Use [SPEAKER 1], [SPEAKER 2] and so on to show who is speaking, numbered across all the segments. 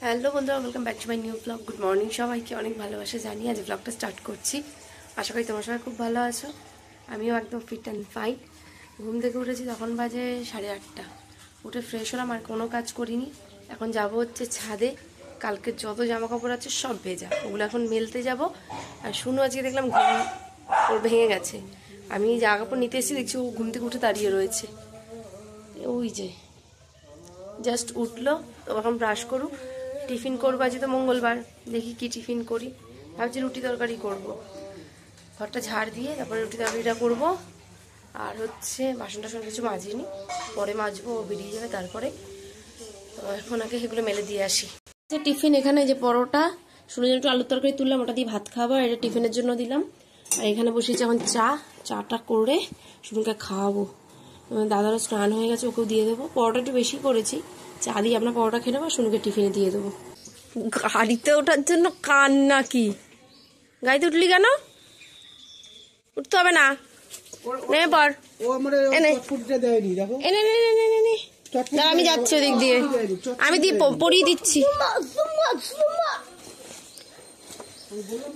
[SPEAKER 1] Hello বন্ধুরা, welcome back to my new blog. Good morning সবাইকে, অনেক ভালোবাসা জানিয়ে আজ ব্লগটা স্টার্ট করছি। আশা করি তোমার সবাই খুব ভালো আছো। আমিও একদম ফিট অ্যান্ড ফাইন। ঘুম থেকে উঠেছি, তখন বাজে 8:30। উঠে ফ্রেশ হলাম, আর কোনো কাজ করিনি। এখন যাব হচ্ছে ছাদে। কালকে যত জামা কাপড় আছে সব ভেজা, ওগুলো এখন মেলতে যাব। আর শুনো, আজকে দেখলাম ঘুম ওর ভেঙে গেছে। আমি জামা কাপড় নিতে এসেছি, দেখছি ও ঘুম থেকে উঠে দাঁড়িয়ে রয়েছে। ওই যে জাস্ট উঠলো, তো এখন ব্রাশ করুক, টিফিন করবো। আজ তো মঙ্গলবার, দেখি কি টিফিন করি। ভাবছি রুটি তরকারি করব। ঘরটা ঝাড় দিয়ে তারপরে রুটি তরকারিটা করবো। আর হচ্ছে বাসন টাসন কিছু মাজিনি, পরে মাজবো, ও বেরিয়ে যাবে তারপরে। তো এখন আগে সেগুলো মেলে দিয়ে আসি। টিফিন এখানে যে পরোটা, শুনে একটু আলুর তরকারি তুললাম, ওটা দিয়ে ভাত খাবো। এটা টিফিনের জন্য দিলাম। আর এখানে বসেছি এখন চাটা করে শুনুকে খাওয়াবো। দাদারও স্নান হয়ে গেছে, ওকেও দিয়ে দেবো। পরোটা একটু বেশি করেছি, চা দিয়ে আপনার পরোটা খেয়ে নেবো, শুনুকে টিফিনে দিয়ে দেবো। গাড়িতে ওঠার জন্য কান নাকি? গাড়িতে উঠলি কেন? উঠতে হবে না, নেমে পড়। আমি যাচ্ছি ওদিক দিয়ে, আমি দিয়ে পরিয়ে দিচ্ছি।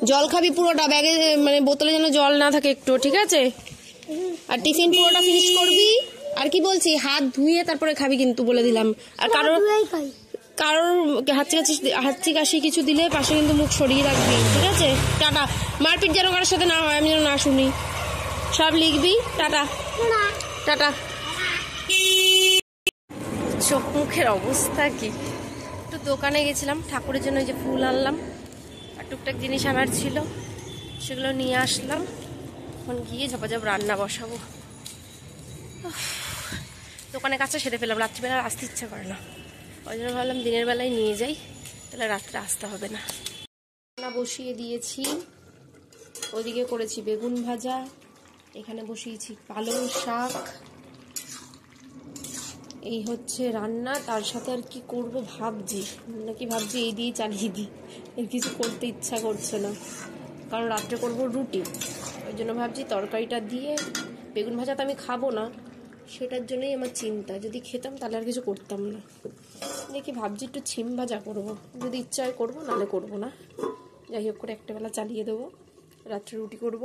[SPEAKER 1] জল খাবি পুরোটা ব্যাগে, মানে বোতলে যেন জল না থাকে একটু, ঠিক আছে? আর টিফিন পুরোটা ফিনিশ করবি। আর কি বলছি, হাত ধুয়ে তারপরে খাবি কিন্তু, বলে দিলাম। আর কারোর হাঁচি কাশি কিছু দিলে পাশে কিন্তু মুখ সরিয়ে রাখবি, ঠিক আছে? টাটা। মারপিট যেন কারোর সাথে না হয়, আমি যেন না শুনি। সব লিখবি। Tata tata. চোখ মুখের অবস্থা কি! একটু দোকানে গেছিলাম, ঠাকুরের জন্য যে ফুল আনলাম, আর টুকটাক জিনিস আনার ছিল, সেগুলো নিয়ে আসলাম। এখন গিয়ে ঝপাঝপ রান্না বসাবো। দোকানের কাজটা সেরে ফেলাম, রাত্রিবেলা আসতে ইচ্ছা করে না, ওই জন্য ভাবলাম দিনের বেলায় নিয়ে যাই, তাহলে রাত্রে আসতে হবে না। রান্না বসিয়ে দিয়েছি, ওদিকে করেছি বেগুন ভাজা, এখানে বসিয়েছি পালং শাক। এই হচ্ছে রান্না। তার সাথে আর কি করব ভাবছি, এই দিয়ে চালিয়ে দিই। এর কিছু করতে ইচ্ছা করছে না, কারণ রাত্রে করব রুটি। ওই জন্য ভাবছি তরকারিটা দিয়ে, বেগুন ভাজা তো আমি খাবো না, সেটার জন্যই আমার চিন্তা। যদি খেতাম তাহলে আর কিছু করতাম না। দেখি ভাবছি একটু ছিম ভাজা করবো, যদি ইচ্ছা হয় করবো, নাহলে করবো না। যাই হোক করে একটা বেলা চালিয়ে দেবো, রাত্রে রুটি করব।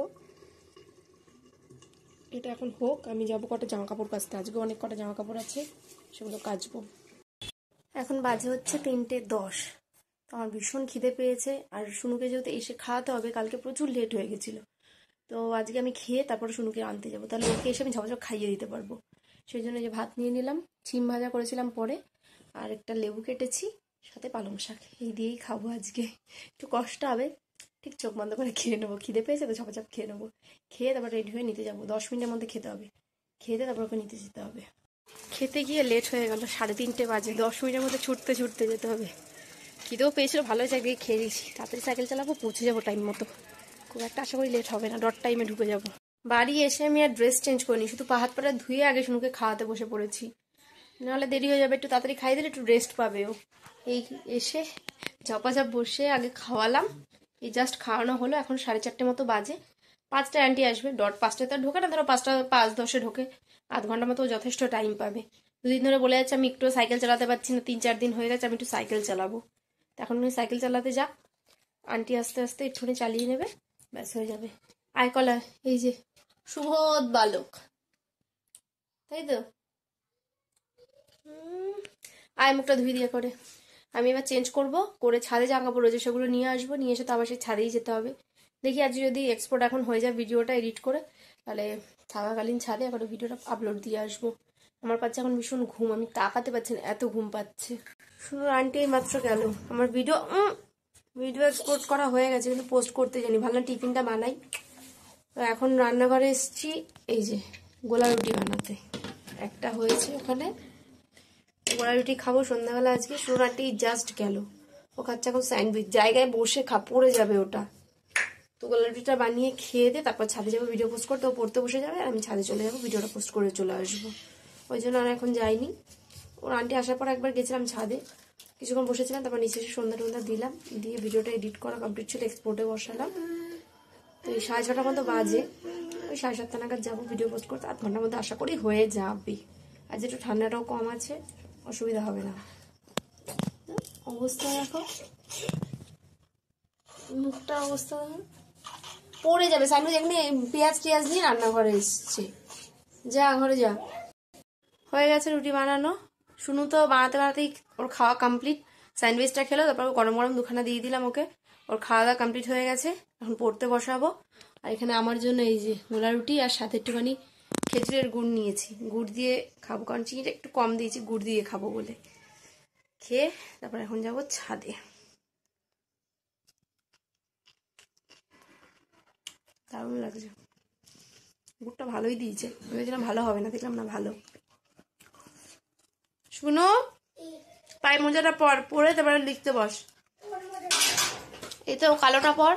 [SPEAKER 1] এটা এখন হোক, আমি যাবো কটা জামা কাপড় কাচতে। আজকে অনেক কটা জামা কাপড় আছে, সেগুলো কাচবো। এখন বাজে হচ্ছে 3:10। তো আমার ভীষণ খিদে পেয়েছে, আর শুনুকে যেহেতু এসে খাওয়াতে হবে, কালকে প্রচুর লেট হয়ে গেছিলো। তো আজকে আমি খেয়ে তারপরে শুনুকে আনতে যাবো, তাহলে ওকে এসে আমি ঝপঝপ খাইয়ে দিতে পারবো। সেই জন্য যে ভাত নিয়ে নিলাম, ছিম ভাজা করেছিলাম পরে, আর একটা লেবু কেটেছি, সাথে পালং শাক, এই দিয়েই খাবো আজকে। একটু কষ্ট হবে, ঠিক চোখ বন্ধ করে খেয়ে নেবো। খিদে পেয়েছে তো ঝপঝপ খেয়ে নেবো। খেয়ে তারপর রেডি হয়ে নিতে যাবো, 10 মিনিটের মধ্যে খেতে হবে। খেয়ে তারপর ওকে নিতে যেতে হবে। খেতে গিয়ে লেট হয়ে গেল, 3:30 বাজে। 10 মিনিটের মধ্যে ছুটতে ছুটতে যেতে হবে। খিদেও পেয়েছিল, ভালো হয়েছে একদিকে খেয়ে দিয়েছি। তাড়াতাড়ি সাইকেল চালাবো, পৌঁছে যাবো টাইম মতো। খুব একটা আশা করি লেট হবে না, ডট টাইমে ঢুকে যাবো। বাড়ি এসে আমি আর ড্রেস চেঞ্জ করিনি, শুধু পা হাত পাটা ধুয়ে আগে শুনুকে খাওয়াতে বসে পড়েছি। নাহলে দেরি হয়ে যাবে, একটু তাড়াতাড়ি খাইয়ে দিলে একটু রেস্ট পাবে ও। এই এসে ঝপাঝপ বসে আগে খাওয়ালাম। এই জাস্ট খাওয়ানো হলো, এখন 4:30 মতো বাজে। 5টায় আন্টি আসবে, ডট 5টায় তো ঢোকে না, ধরো 5:05-10 ঢোকে। আধ ঘন্টা মতো যথেষ্ট টাইম পাবে। দুদিন ধরে বলে যাচ্ছে আমি একটু সাইকেল চালাতে পারছি না, 3-4 দিন হয়ে গেছে, আমি একটু সাইকেল চালাবো। এখন উনি সাইকেল চালাতে যাক, আন্টি আস্তে আস্তে একটুখানি চালিয়ে নেবে, ব্যাস হয়ে যাবে। আয় কলা, এই যে সুবোধ বালক, তাই তো? আয় মুখটা ধুই দিয়ে করে। আমি এবার চেঞ্জ করব, করে ছাদে জামা কাপড় রয়েছে সেগুলো নিয়ে আসবো, নিয়ে এসে তো আবার সেই ছাদেই যেতে হবে। দেখি আজ যদি এক্সপোর্ট এখন হয়ে যায় ভিডিওটা এডিট করে, তাহলে থাকাকালীন ছাদে এখন ভিডিওটা আপলোড দিয়ে আসবো। আমার পাচ্ছে এখন ভীষণ ঘুম, আমি তাকাতে পারছি না, এত ঘুম পাচ্ছে। শুধু আন্টি মাত্র গেল, আমার ভিডিও এক্সপোর্ট করা হয়ে গেছে, কিন্তু পোস্ট করতে জানি। ভাবলাম টিফিনটা বানাই। তো এখন রান্নাঘরে এসেছি, এই যে গোলা রুটি বানাতে। একটা হয়েছে ওখানে, গোলা রুটি খাবো সন্ধ্যাবেলা আজকে। শুনুন আন্টি জাস্ট গেল, ও খাচ্ছে এখন স্যান্ডউইচ, জায়গায় বসে পড়ে যাবে ওটা। তো গোলা রুটিটা বানিয়ে খেয়ে দিয়ে তারপর ছাদে যাবো ভিডিও পোস্ট করতে। ও পড়তে বসে যাবে, আর আমি ছাদে চলে যাবো, ভিডিওটা পোস্ট করে চলে আসবো। ওই জন্য আর এখন যাইনি। ওর আন্টি আসার পর একবার গেছিলাম ছাদে, কিছুক্ষণ বসেছিলাম, তারপর নিচে এসে সন্ধ্যা দিলাম, দিয়ে ভিডিওটা এডিট করা কমপ্লিট ছিল, এক্সপোর্টে বসালাম। তো এই 6:30 মতো বাজে, ওই 7:30 নাগাদ যাবো ভিডিও পোস্ট করতে। 8 ঘন্টার মধ্যে আশা করি হয়ে যাবে। আজ একটু ঠান্ডাটাও কম আছে, অসুবিধা হবে না। অবস্থা দেখো, মুখটার অবস্থা দেখো, পড়ে যাবে। সাইনুজ এখানে পেঁয়াজ টিয়াজ দিয়ে রান্নাঘরে এসছে, যা ঘরে যা। হয়ে গেছে রুটি বানানো। শুনু তো বানাতে বানাতেই ওর খাওয়া কমপ্লিট। স্যান্ডউইচটা খেলো, তারপর গরম গরম দুখানা দিয়ে দিলাম ওকে। ওর খাওয়া দাওয়া কমপ্লিট হয়ে গেছে, এখন পড়তে বসাবো। আর এখানে আমার জন্য এই যে গোলা রুটি আর সাথে একটুখানি খেজুরের গুড় নিয়েছি, গুড় দিয়ে খাবো, কারণ চিনিটা একটু কম দিয়েছি গুড় দিয়ে খাবো বলে। খেয়ে তারপর এখন যাবো ছাদে। দারুণ লাগছে, গুড়টা ভালোই দিয়েছে, ভেবেছিলাম ভালো হবে না, দেখলাম না ভালো। শুনো, পায়ে মোজাটা পরে তারপরে লিখতে বস। এই তো কালোটা পর,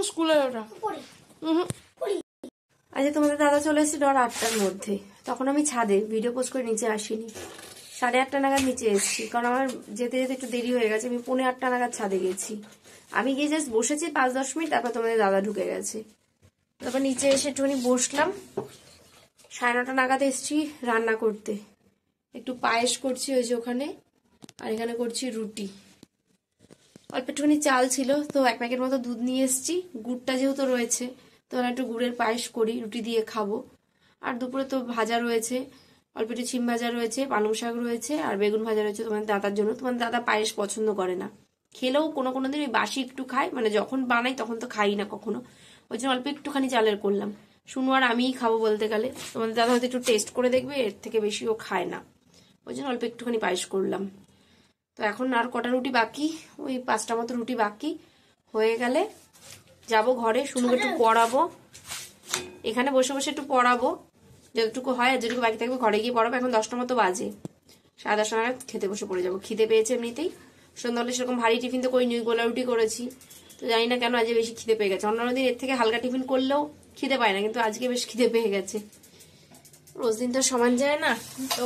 [SPEAKER 1] স্কুলে ওটা। আচ্ছা, তোমাদের দাদা চলে এসেছিল আর 8টার মধ্যে, তখন আমি ছাদে ভিডিও পোস্ট করে নিচে আসিনি। 8:30 নাগাদ নিচে এসেছি, কারণ আমার যেতে যেতে একটু দেরি হয়ে গেছে। আমি 7:45 নাগাদ ছাদে গেছি। আমি গিয়ে জাস্ট বসেছি 5-10 মিনিট, তারপর তোমাদের দাদা ঢুকে গেছে। তারপর নিচে এসে একটুখানি বসলাম। 9:30 নাগাদ এসেছি রান্না করতে। একটু পায়েস করছি ওই যে ওখানে, আর এখানে করছি রুটি। অল্প একটুখানি চাল ছিল, তো 1 প্যাকেট মতো দুধ নিয়ে এসেছি। গুড়টা যেহেতু রয়েছে, তো একটু গুড়ের পায়েস করি, রুটি দিয়ে খাবো। আর দুপুরে তো ভাজা রয়েছে, অল্প একটু ছিম ভাজা রয়েছে, পালং শাক রয়েছে, আর বেগুন ভাজা রয়েছে তোমার দাদার জন্য। তোমার দাদা পায়েস পছন্দ করে না, খেলেও কোনো দিন ওই বাসি একটু খায়, মানে যখন বানাই তখন তো খাই না কখনো। ওই জন্য অল্প একটুখানি চালের করলাম। শুনু আর আমিই খাবো বলতে গেলে, তোমাদের দাদা হয়তো একটু টেস্ট করে দেখবে, এর থেকে বেশি ও খায় না, ওই জন্য অল্প একটুখানি পায়েস করলাম। তো এখন আর কটা রুটি বাকি, ওই 5টা মতো রুটি বাকি হয়ে গেলে যাব ঘরে। শুনুকে একটু পড়াবো, এখানে বসে বসে একটু পড়াবো যতটুকু হয়, আর যেটুকু বাকি থাকবে ঘরে গিয়ে পড়াবো। এখন 10টা মতো বাজে, 10:30 নাগাদ খেতে বসে পড়ে যাবো। খিদে পেয়েছে এমনিতেই, সন্ধ্যাবেলা সেরকম ভারী টিফিন তো করিনি, গোলা রুটি করেছি। তো জানি না কেন আজকে বেশি খিদে পেয়ে গেছে। অন্যান্য দিন এর থেকে হালকা টিফিন করলেও খিদে পায় না, কিন্তু আজকে বেশ খিদে পেয়ে গেছে। রোজ দিন তো সমান যায় না, তো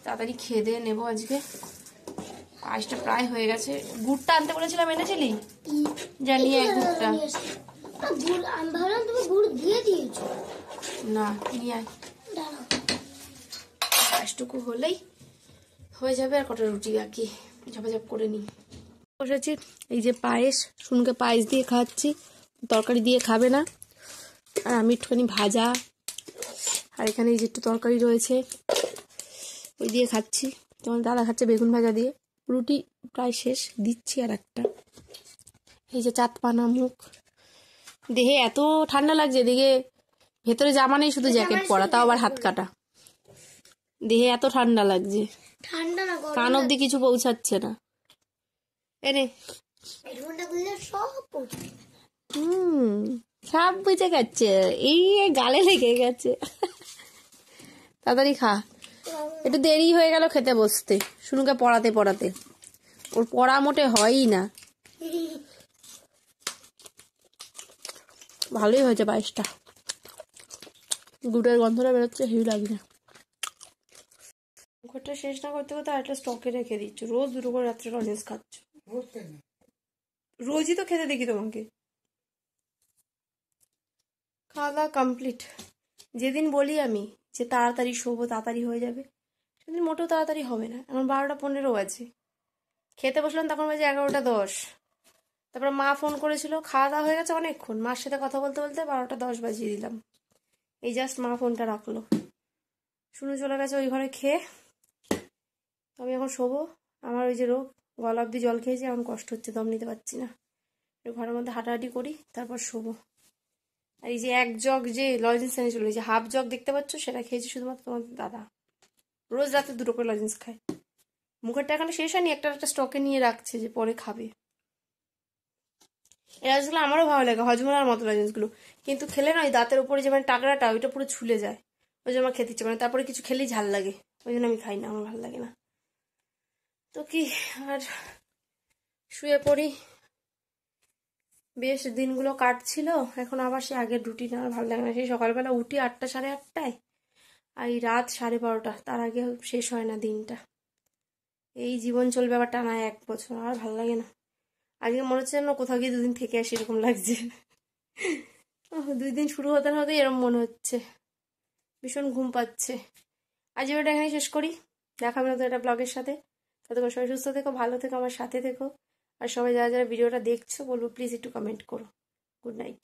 [SPEAKER 1] তাড়াতাড়ি খেয়ে দিয়ে নেবো আজকে। পায়েসটা প্রায় হয়ে গেছে। গুড়টা আনতে বলেছিলাম, এনেছিলি? জানি গুড়টা না, নিয়ে আয়। পায়েসটুকু হলেই হয়ে যাবে, আর কটা রুটি বাকি, ঝাপাঝাপ করে নি। বসেছি, এই যে পায়েস, শুনকে পায়েস দিয়ে খাওয়াচ্ছি, তরকারি দিয়ে খাবে না। আর আমি একটুখানি ভাজা, আর এখানে এই যে একটু তরকারি রয়েছে, ওই দিয়ে খাচ্ছি। তোমার দাদা খাচ্ছে বেগুন ভাজা দিয়ে। রুটি প্রায় শেষ, দিচ্ছি আর একটা। এই যে চাঁদপানা মুখ, দেহে এত ঠান্ডা লাগছে, দেখে ভেতরে জামা নেই, শুধু জ্যাকেট পরা, তাও আবার হাত কাটা। দেহে এত ঠান্ডা লাগছে, কান অব্দি কিছু পৌঁছাচ্ছে না। এনে সব বুঝে গেছে, এই গালে লেগে গেছে। তাড়াতাড়ি খা, একটু দেরি হয়ে গেল খেতে বসতে, শুনুকে পড়াতে পড়াতে। ওর পড়া মোটে হয়ই না। ভালোই হয়েছে পায়েসটা, গুড়ের গন্ধটা বেরোচ্ছে, হেভি লাগছে। মুখটা শেষ না করতে করতে একটা স্টকে রেখে দিচ্ছ, রোজ 2টো করে রাত্রে লজেন্স খাচ্ছ। রোজই তো খেতে দেখি তোমাকে। খাওয়া দাওয়া কমপ্লিট। যেদিন বলি আমি যে তাড়াতাড়ি শোবো, তাড়াতাড়ি হয়ে যাবে, সেদিন মোটেও তাড়াতাড়ি হবে না। এখন 12:15 বাজে, খেতে বসলাম তখন বাজে 11:10। তারপর মা ফোন করেছিল, খাওয়া দাওয়া হয়ে গেছে অনেকক্ষণ, মার সাথে কথা বলতে বলতে 12:10 বাজিয়ে দিলাম। এই জাস্ট মা ফোনটা রাখলো। শুনে চলে গেছে ওই ঘরে খেয়ে। আমি এখন শোবো। আমার ওই যে রোগ, গলা অব্দি জল খেয়েছি, এখন কষ্ট হচ্ছে, দম নিতে পারছি না। ঘরের মধ্যে হাঁটাহাঁটি করি, তারপর শোবো। আর এই যে 1 জগ যে লজেন্স এনেছিল, এই যে হাফ জগ দেখতে পাচ্ছ, সেটা খেয়েছি শুধুমাত্র তোমার দাদা। রোজ রাতে 2টো করে লজেন্স খায়। মুখেরটা এখনো শেষ হয়নি, একটা স্টকে নিয়ে রাখছে যে পরে খাবে। এই লজেন্সগুলো আমারও ভালো লাগে, হজমলার মতো লজেন্সগুলো, কিন্তু খেলে না ওই দাঁতের উপরে যে মানে টাকরাটা, ওইটা পুরো ছুলে যায়। ওই জন্য আমার খেতে ইচ্ছে মানে, তারপরে কিছু খেলেই ঝাল লাগে, ওই জন্য আমি খাই না, আমার ভালো লাগে না। তো কি আর শুয়ে পড়ি। বেশ দিনগুলো কাটছিল, এখন আবার সে আগের রুটিন আর ভালো লাগে না। সেই সকালবেলা উঠি 8টা 8:30টায়, আর এই রাত 12:30, তার আগে শেষ হয় না দিনটা। এই জীবন চলবে আবার টানা 1 বছর, আর ভালো লাগে না। আজকে মনে হচ্ছে না কোথাও গিয়ে 2 দিন থেকে আসি, এরকম লাগছে। 2 দিন শুরু হতে না হতে এরকম মনে হচ্ছে, ভীষণ ঘুম পাচ্ছে। আজ ভিডিওটা এখানে শেষ করি, দেখা হবে নতুন একটা ব্লগের সাথে। ততক্ষণ সবাই সুস্থ থেকো, ভালো থেকো, আমার সাথে থেকো। আর সবাই যারা যারা ভিডিওটা দেখছো বলবো প্লিজ একটু কমেন্ট করো। Good night.